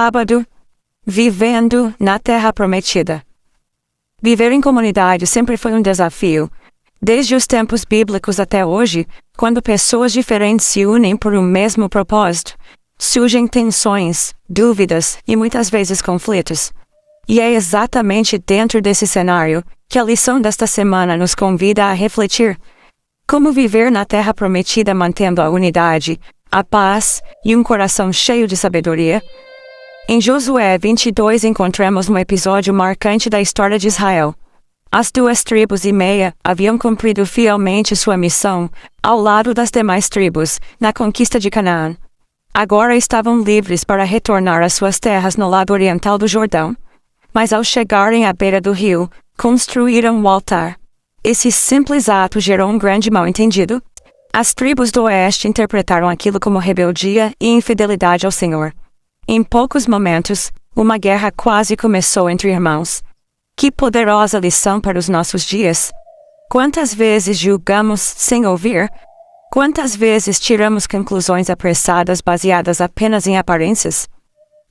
Sábado. Vivendo na Terra Prometida. Viver em comunidade sempre foi um desafio. Desde os tempos bíblicos até hoje, quando pessoas diferentes se unem por um mesmo propósito, surgem tensões, dúvidas e muitas vezes conflitos. E é exatamente dentro desse cenário que a lição desta semana nos convida a refletir. Como viver na Terra Prometida mantendo a unidade, a paz e um coração cheio de sabedoria? Em Josué 22 encontramos um episódio marcante da história de Israel. As 2,5 tribos haviam cumprido fielmente sua missão, ao lado das demais tribos, na conquista de Canaã. Agora estavam livres para retornar às suas terras no lado oriental do Jordão. Mas ao chegarem à beira do rio, construíram um altar. Esse simples ato gerou um grande mal-entendido. As tribos do oeste interpretaram aquilo como rebeldia e infidelidade ao Senhor. Em poucos momentos, uma guerra quase começou entre irmãos. Que poderosa lição para os nossos dias! Quantas vezes julgamos sem ouvir? Quantas vezes tiramos conclusões apressadas baseadas apenas em aparências?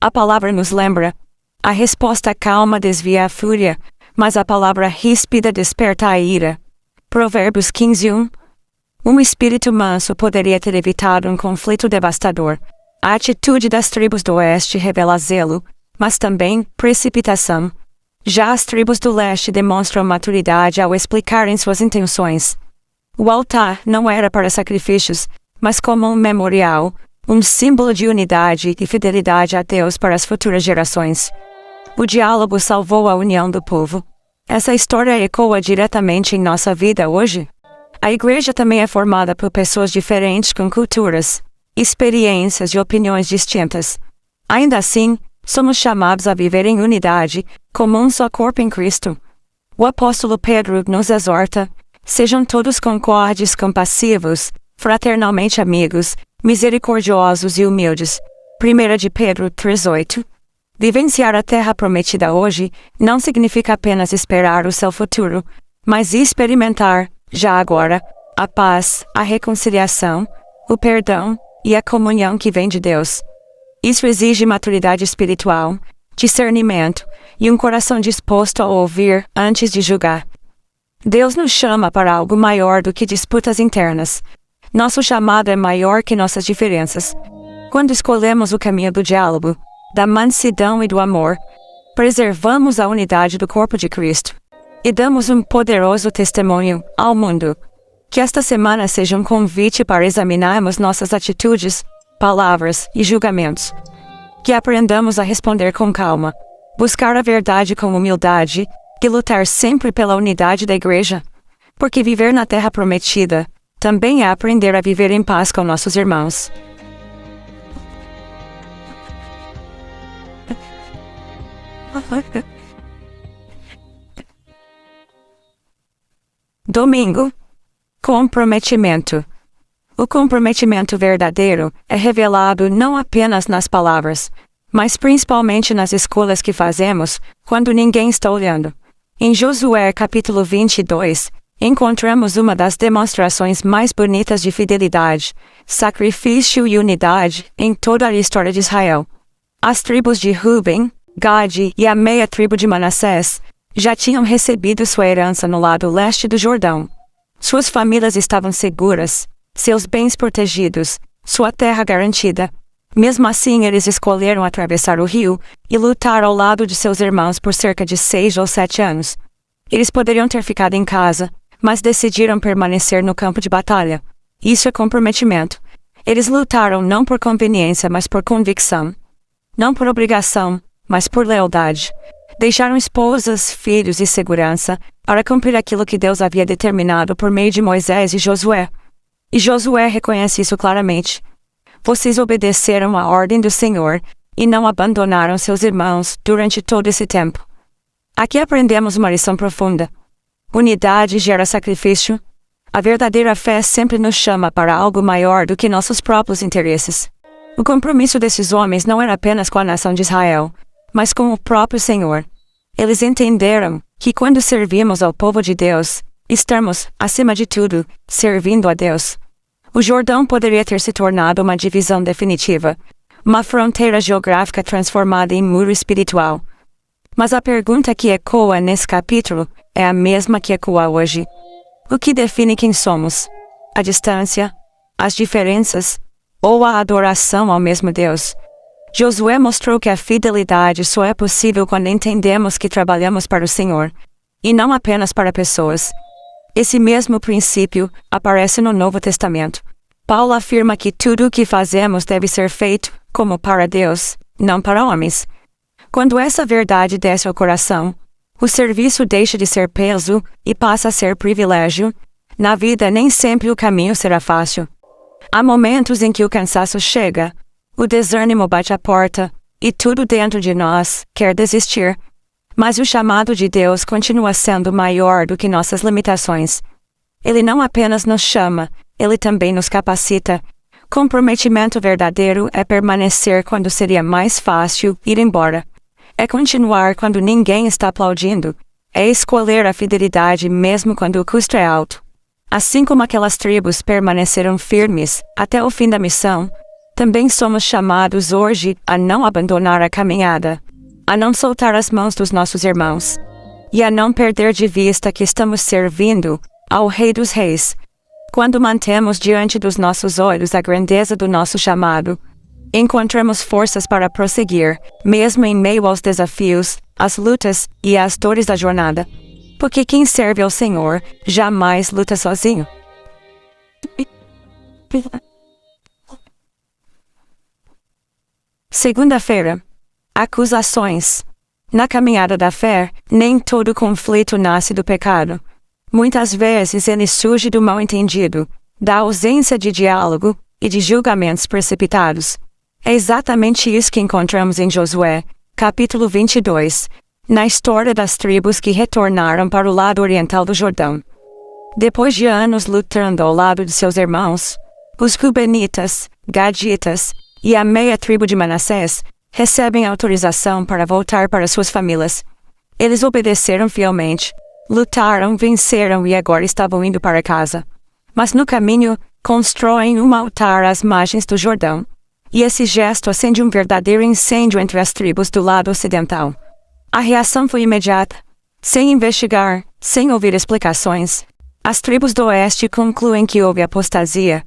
A palavra nos lembra: a resposta calma desvia a fúria, mas a palavra ríspida desperta a ira. Provérbios 15:1. Um espírito manso poderia ter evitado um conflito devastador. A atitude das tribos do oeste revela zelo, mas também precipitação. Já as tribos do leste demonstram maturidade ao explicarem suas intenções. O altar não era para sacrifícios, mas como um memorial, um símbolo de unidade e fidelidade a Deus para as futuras gerações. O diálogo salvou a união do povo. Essa história ecoa diretamente em nossa vida hoje. A igreja também é formada por pessoas diferentes com culturas, experiências e opiniões distintas. Ainda assim, somos chamados a viver em unidade, como um só corpo em Cristo. O apóstolo Pedro nos exorta: sejam todos concordes, compassivos, fraternalmente amigos, misericordiosos e humildes. 1 de Pedro 3:8. Vivenciar a Terra Prometida hoje não significa apenas esperar o seu futuro, mas experimentar, já agora, a paz, a reconciliação, o perdão e a comunhão que vem de Deus. Isso exige maturidade espiritual, discernimento e um coração disposto a ouvir antes de julgar. Deus nos chama para algo maior do que disputas internas. Nosso chamado é maior que nossas diferenças. Quando escolhemos o caminho do diálogo, da mansidão e do amor, preservamos a unidade do corpo de Cristo e damos um poderoso testemunho ao mundo. Que esta semana seja um convite para examinarmos nossas atitudes, palavras e julgamentos. Que aprendamos a responder com calma, buscar a verdade com humildade e lutar sempre pela unidade da igreja. Porque viver na Terra Prometida também é aprender a viver em paz com nossos irmãos. Domingo. Comprometimento. O comprometimento verdadeiro é revelado não apenas nas palavras, mas principalmente nas escolhas que fazemos quando ninguém está olhando. Em Josué capítulo 22, encontramos uma das demonstrações mais bonitas de fidelidade, sacrifício e unidade em toda a história de Israel. As tribos de Ruben, Gade e a meia tribo de Manassés já tinham recebido sua herança no lado leste do Jordão. Suas famílias estavam seguras, seus bens protegidos, sua terra garantida. Mesmo assim, eles escolheram atravessar o rio e lutar ao lado de seus irmãos por cerca de 6 ou 7 anos. Eles poderiam ter ficado em casa, mas decidiram permanecer no campo de batalha. Isso é comprometimento. Eles lutaram não por conveniência, mas por convicção. Não por obrigação, mas por lealdade. Deixaram esposas, filhos e segurança para cumprir aquilo que Deus havia determinado por meio de Moisés e Josué. E Josué reconhece isso claramente. Vocês obedeceram à ordem do Senhor e não abandonaram seus irmãos durante todo esse tempo. Aqui aprendemos uma lição profunda. Unidade gera sacrifício. A verdadeira fé sempre nos chama para algo maior do que nossos próprios interesses. O compromisso desses homens não era apenas com a nação de Israel, mas com o próprio Senhor. Eles entenderam que quando servimos ao povo de Deus, estamos, acima de tudo, servindo a Deus. O Jordão poderia ter se tornado uma divisão definitiva, uma fronteira geográfica transformada em muro espiritual. Mas a pergunta que ecoa nesse capítulo é a mesma que ecoa hoje. O que define quem somos? A distância? As diferenças? Ou a adoração ao mesmo Deus? Josué mostrou que a fidelidade só é possível quando entendemos que trabalhamos para o Senhor, e não apenas para pessoas. Esse mesmo princípio aparece no Novo Testamento. Paulo afirma que tudo o que fazemos deve ser feito como para Deus, não para homens. Quando essa verdade desce ao coração, o serviço deixa de ser peso e passa a ser privilégio. Na vida nem sempre o caminho será fácil. Há momentos em que o cansaço chega, o desânimo bate à porta, e tudo dentro de nós quer desistir. Mas o chamado de Deus continua sendo maior do que nossas limitações. Ele não apenas nos chama, Ele também nos capacita. Comprometimento verdadeiro é permanecer quando seria mais fácil ir embora. É continuar quando ninguém está aplaudindo. É escolher a fidelidade mesmo quando o custo é alto. Assim como aquelas tribos permaneceram firmes até o fim da missão, também somos chamados hoje a não abandonar a caminhada, a não soltar as mãos dos nossos irmãos, e a não perder de vista que estamos servindo ao Rei dos Reis. Quando mantemos diante dos nossos olhos a grandeza do nosso chamado, encontramos forças para prosseguir, mesmo em meio aos desafios, às lutas e às dores da jornada. Porque quem serve ao Senhor jamais luta sozinho. Segunda-feira. Acusações. Na caminhada da fé, nem todo conflito nasce do pecado. Muitas vezes ele surge do mal-entendido, da ausência de diálogo e de julgamentos precipitados. É exatamente isso que encontramos em Josué, capítulo 22, na história das tribos que retornaram para o lado oriental do Jordão. Depois de anos lutando ao lado de seus irmãos, os Rubenitas, Gaditas e a meia tribo de Manassés recebem autorização para voltar para suas famílias. Eles obedeceram fielmente, lutaram, venceram e agora estavam indo para casa. Mas no caminho, constroem um altar às margens do Jordão. E esse gesto acende um verdadeiro incêndio entre as tribos do lado ocidental. A reação foi imediata. Sem investigar, sem ouvir explicações, as tribos do oeste concluem que houve apostasia.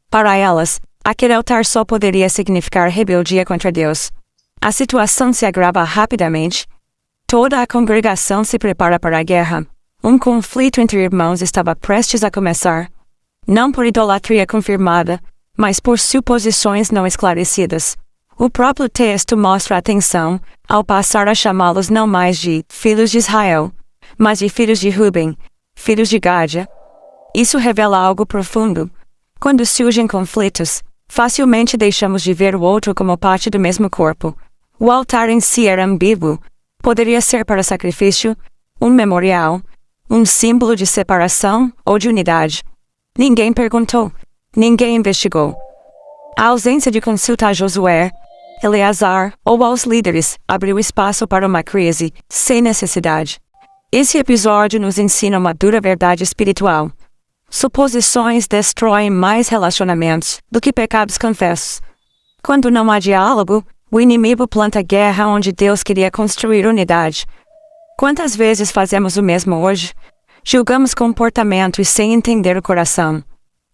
Para elas, aquele altar só poderia significar rebeldia contra Deus. A situação se agrava rapidamente. Toda a congregação se prepara para a guerra. Um conflito entre irmãos estava prestes a começar. Não por idolatria confirmada, mas por suposições não esclarecidas. O próprio texto mostra atenção ao passar a chamá-los não mais de filhos de Israel, mas de filhos de Ruben, filhos de Gádia. Isso revela algo profundo. Quando surgem conflitos, facilmente deixamos de ver o outro como parte do mesmo corpo. O altar em si era ambíguo. Poderia ser para sacrifício, um memorial, um símbolo de separação ou de unidade. Ninguém perguntou. Ninguém investigou. A ausência de consulta a Josué, Eleazar ou aos líderes abriu espaço para uma crise, sem necessidade. Esse episódio nos ensina uma dura verdade espiritual. Suposições destroem mais relacionamentos do que pecados confessos. Quando não há diálogo, o inimigo planta guerra onde Deus queria construir unidade. Quantas vezes fazemos o mesmo hoje? Julgamos comportamentos sem entender o coração.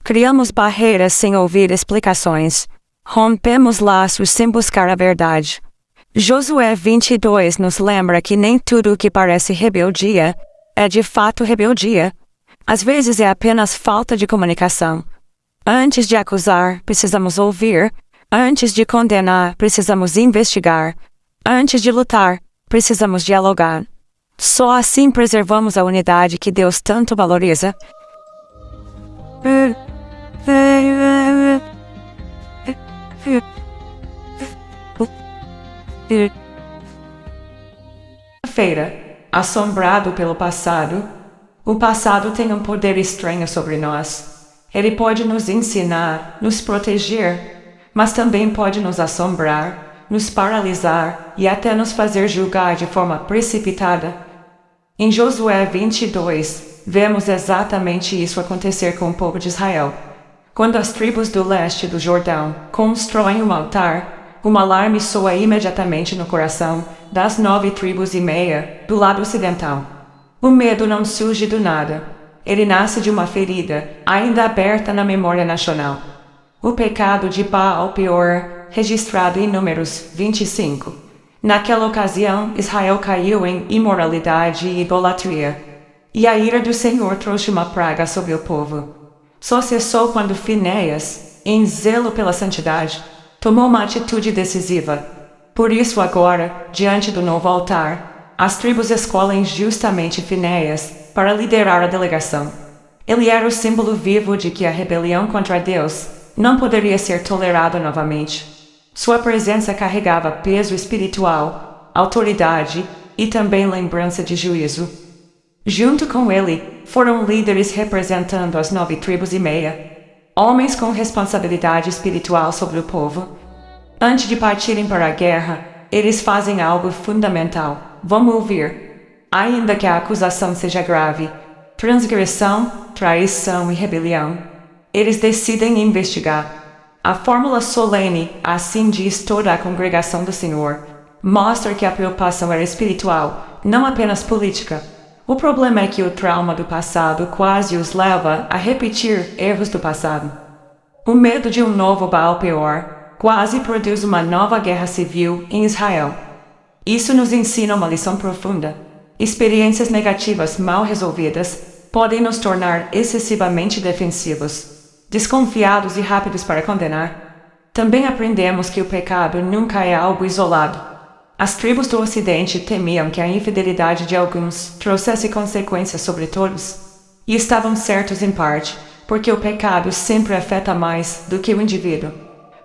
Criamos barreiras sem ouvir explicações. Rompemos laços sem buscar a verdade. Josué 22 nos lembra que nem tudo o que parece rebeldia é de fato rebeldia. Às vezes é apenas falta de comunicação. Antes de acusar, precisamos ouvir. Antes de condenar, precisamos investigar. Antes de lutar, precisamos dialogar. Só assim preservamos a unidade que Deus tanto valoriza. Feira, assombrado pelo passado, o passado tem um poder estranho sobre nós. Ele pode nos ensinar, nos proteger, mas também pode nos assombrar, nos paralisar e até nos fazer julgar de forma precipitada. Em Josué 22, vemos exatamente isso acontecer com o povo de Israel. Quando as tribos do leste do Jordão constroem um altar, um alarme soa imediatamente no coração das 9,5 tribos do lado ocidental. O medo não surge do nada. Ele nasce de uma ferida, ainda aberta na memória nacional. O pecado de Baal-Peor, registrado em Números 25. Naquela ocasião, Israel caiu em imoralidade e idolatria. E a ira do Senhor trouxe uma praga sobre o povo. Só cessou quando Finéias, em zelo pela santidade, tomou uma atitude decisiva. Por isso agora, diante do novo altar, as tribos escolhem justamente Finéias para liderar a delegação. Ele era o símbolo vivo de que a rebelião contra Deus não poderia ser tolerada novamente. Sua presença carregava peso espiritual, autoridade e também lembrança de juízo. Junto com ele, foram líderes representando as 9,5 tribos, homens com responsabilidade espiritual sobre o povo. Antes de partirem para a guerra, eles fazem algo fundamental. Vamos ouvir. Ainda que a acusação seja grave, transgressão, traição e rebelião, eles decidem investigar. A fórmula solene, assim diz toda a congregação do Senhor, mostra que a preocupação era espiritual, não apenas política. O problema é que o trauma do passado quase os leva a repetir erros do passado. O medo de um novo Baal-Peor quase produz uma nova guerra civil em Israel. Isso nos ensina uma lição profunda. Experiências negativas mal resolvidas podem nos tornar excessivamente defensivos, desconfiados e rápidos para condenar. Também aprendemos que o pecado nunca é algo isolado. As tribos do Ocidente temiam que a infidelidade de alguns trouxesse consequências sobre todos. E estavam certos em parte, porque o pecado sempre afeta mais do que o indivíduo.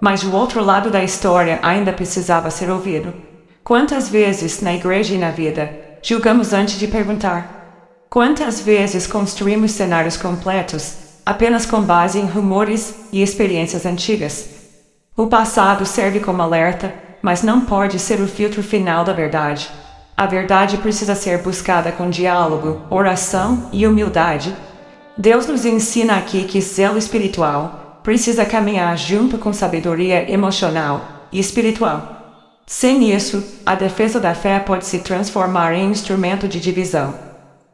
Mas o outro lado da história ainda precisava ser ouvido. Quantas vezes, na igreja e na vida, julgamos antes de perguntar? Quantas vezes construímos cenários completos, apenas com base em rumores e experiências antigas? O passado serve como alerta, mas não pode ser o filtro final da verdade. A verdade precisa ser buscada com diálogo, oração e humildade. Deus nos ensina aqui que zelo espiritual precisa caminhar junto com sabedoria emocional e espiritual. Sem isso, a defesa da fé pode se transformar em instrumento de divisão.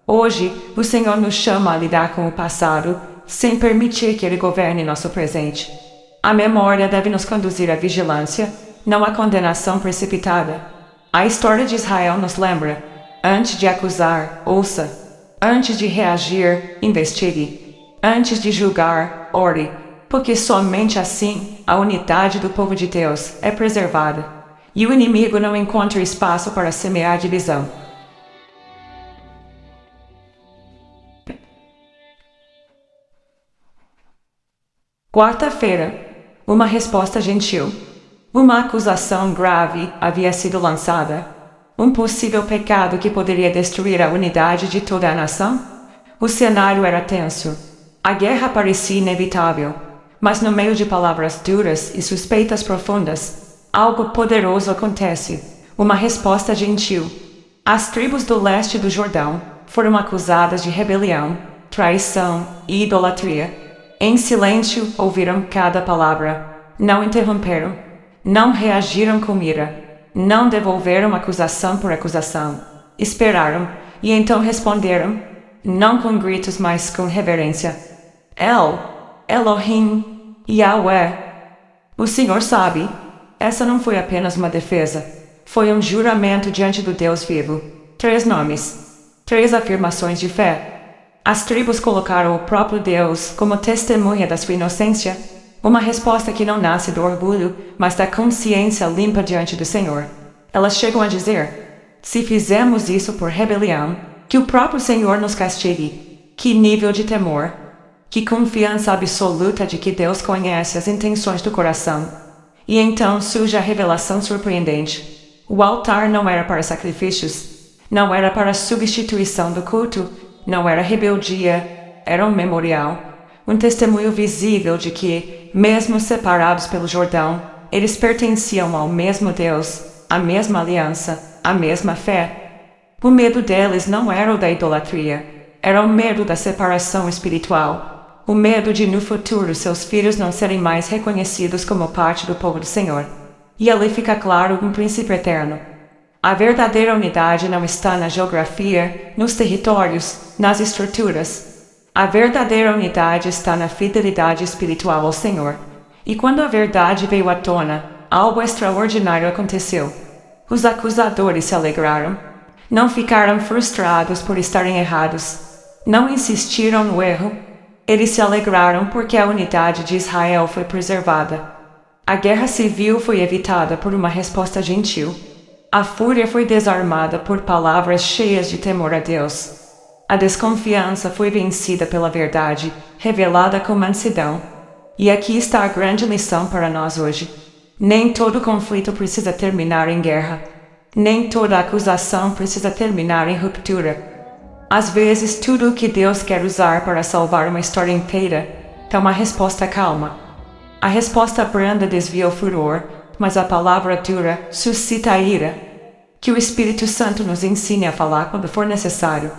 Hoje, o Senhor nos chama a lidar com o passado, sem permitir que ele governe nosso presente. A memória deve nos conduzir à vigilância, não há condenação precipitada. A história de Israel nos lembra: antes de acusar, ouça; antes de reagir, investigue; antes de julgar, ore, porque somente assim a unidade do povo de Deus é preservada, e o inimigo não encontra espaço para semear divisão. Quarta-feira, uma resposta gentil. Uma acusação grave havia sido lançada. Um possível pecado que poderia destruir a unidade de toda a nação? O cenário era tenso. A guerra parecia inevitável. Mas no meio de palavras duras e suspeitas profundas, algo poderoso acontece. Uma resposta gentil. As tribos do leste do Jordão foram acusadas de rebelião, traição e idolatria. Em silêncio ouviram cada palavra. Não interromperam. Não reagiram com ira. Não devolveram acusação por acusação. Esperaram, e então responderam, não com gritos, mas com reverência. Elohim, Yahweh. O Senhor sabe. Essa não foi apenas uma defesa. Foi um juramento diante do Deus vivo. 3 nomes. 3 afirmações de fé. As tribos colocaram o próprio Deus como testemunha da sua inocência. Uma resposta que não nasce do orgulho, mas da consciência limpa diante do Senhor. Elas chegam a dizer: se fizemos isso por rebelião, que o próprio Senhor nos castigue. Que nível de temor! Que confiança absoluta de que Deus conhece as intenções do coração. E então surge a revelação surpreendente. O altar não era para sacrifícios, não era para substituição do culto, não era rebeldia, era um memorial. Um testemunho visível de que, mesmo separados pelo Jordão, eles pertenciam ao mesmo Deus, à mesma aliança, à mesma fé. O medo deles não era o da idolatria, era o medo da separação espiritual, o medo de no futuro seus filhos não serem mais reconhecidos como parte do povo do Senhor. E ali fica claro um princípio eterno. A verdadeira unidade não está na geografia, nos territórios, nas estruturas. A verdadeira unidade está na fidelidade espiritual ao Senhor. E quando a verdade veio à tona, algo extraordinário aconteceu. Os acusadores se alegraram. Não ficaram frustrados por estarem errados. Não insistiram no erro. Eles se alegraram porque a unidade de Israel foi preservada. A guerra civil foi evitada por uma resposta gentil. A fúria foi desarmada por palavras cheias de temor a Deus. A desconfiança foi vencida pela verdade, revelada com mansidão. E aqui está a grande lição para nós hoje. Nem todo conflito precisa terminar em guerra. Nem toda acusação precisa terminar em ruptura. Às vezes, tudo o que Deus quer usar para salvar uma história inteira é uma resposta calma. A resposta branda desvia o furor, mas a palavra dura suscita a ira. Que o Espírito Santo nos ensine a falar quando for necessário,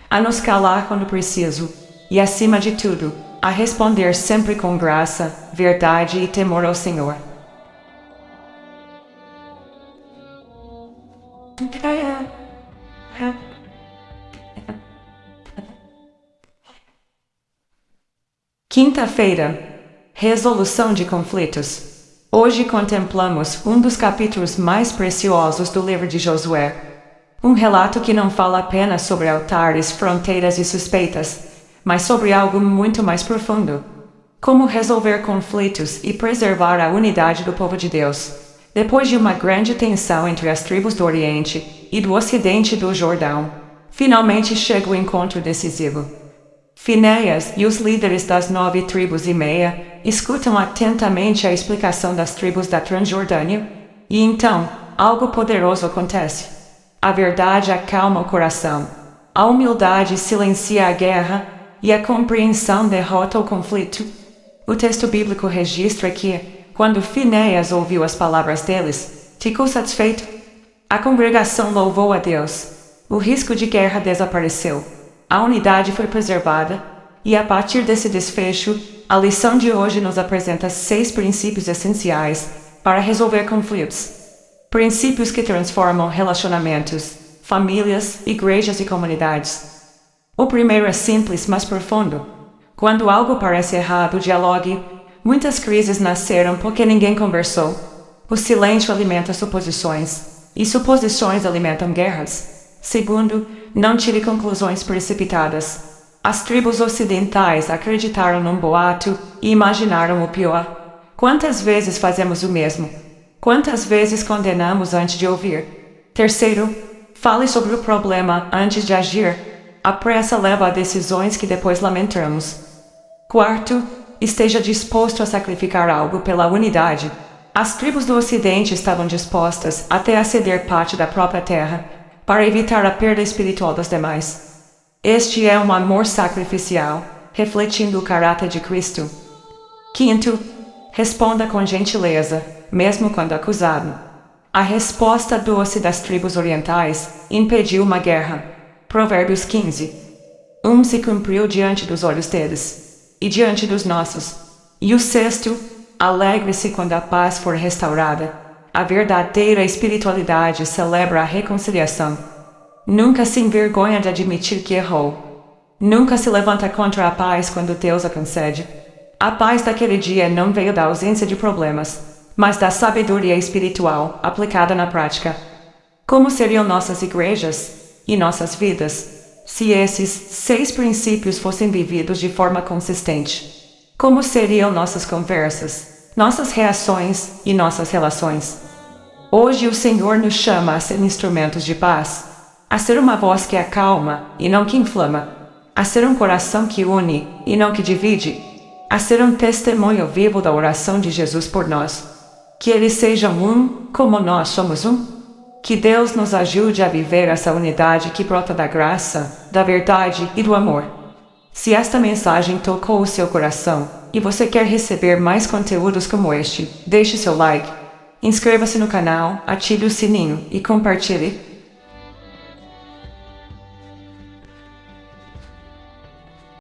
a nos calar quando preciso, e acima de tudo, a responder sempre com graça, verdade e temor ao Senhor. Quinta-feira. Resolução de conflitos. Hoje contemplamos um dos capítulos mais preciosos do livro de Josué. Um relato que não fala apenas sobre altares, fronteiras e suspeitas, mas sobre algo muito mais profundo. Como resolver conflitos e preservar a unidade do povo de Deus. Depois de uma grande tensão entre as tribos do Oriente e do Ocidente do Jordão, finalmente chega o encontro decisivo. Finéias e os líderes das 9 tribos e meia escutam atentamente a explicação das tribos da Transjordânia, e então, algo poderoso acontece. A verdade acalma o coração, a humildade silencia a guerra, e a compreensão derrota o conflito. O texto bíblico registra que, quando Finéias ouviu as palavras deles, ficou satisfeito. A congregação louvou a Deus. O risco de guerra desapareceu. A unidade foi preservada, e a partir desse desfecho, a lição de hoje nos apresenta 6 princípios essenciais para resolver conflitos. Princípios que transformam relacionamentos, famílias, igrejas e comunidades. O primeiro é simples, mas profundo. Quando algo parece errado, dialogue. Muitas crises nasceram porque ninguém conversou. O silêncio alimenta suposições, e suposições alimentam guerras. Segundo, não tire conclusões precipitadas. As tribos ocidentais acreditaram num boato e imaginaram o pior. Quantas vezes fazemos o mesmo? Quantas vezes condenamos antes de ouvir? Terceiro, fale sobre o problema antes de agir. A pressa leva a decisões que depois lamentamos. Quarto, esteja disposto a sacrificar algo pela unidade. As tribos do Ocidente estavam dispostas até a ceder parte da própria terra, para evitar a perda espiritual dos demais. Este é um amor sacrificial, refletindo o caráter de Cristo. Quinto, responda com gentileza, mesmo quando acusado. A resposta doce das tribos orientais impediu uma guerra. Provérbios 15. Se cumpriu diante dos olhos deles, e diante dos nossos. E o sexto, alegre-se quando a paz for restaurada. A verdadeira espiritualidade celebra a reconciliação. Nunca se envergonha de admitir que errou. Nunca se levanta contra a paz quando Deus a concede. A paz daquele dia não veio da ausência de problemas, mas da sabedoria espiritual aplicada na prática. Como seriam nossas igrejas e nossas vidas se esses 6 princípios fossem vividos de forma consistente? Como seriam nossas conversas, nossas reações e nossas relações? Hoje o Senhor nos chama a ser instrumentos de paz, a ser uma voz que acalma e não que inflama, a ser um coração que une e não que divide, a ser um testemunho vivo da oração de Jesus por nós. Que eles sejam um, como nós somos um. Que Deus nos ajude a viver essa unidade que brota da graça, da verdade e do amor. Se esta mensagem tocou o seu coração, e você quer receber mais conteúdos como este, deixe seu like, inscreva-se no canal, ative o sininho e compartilhe.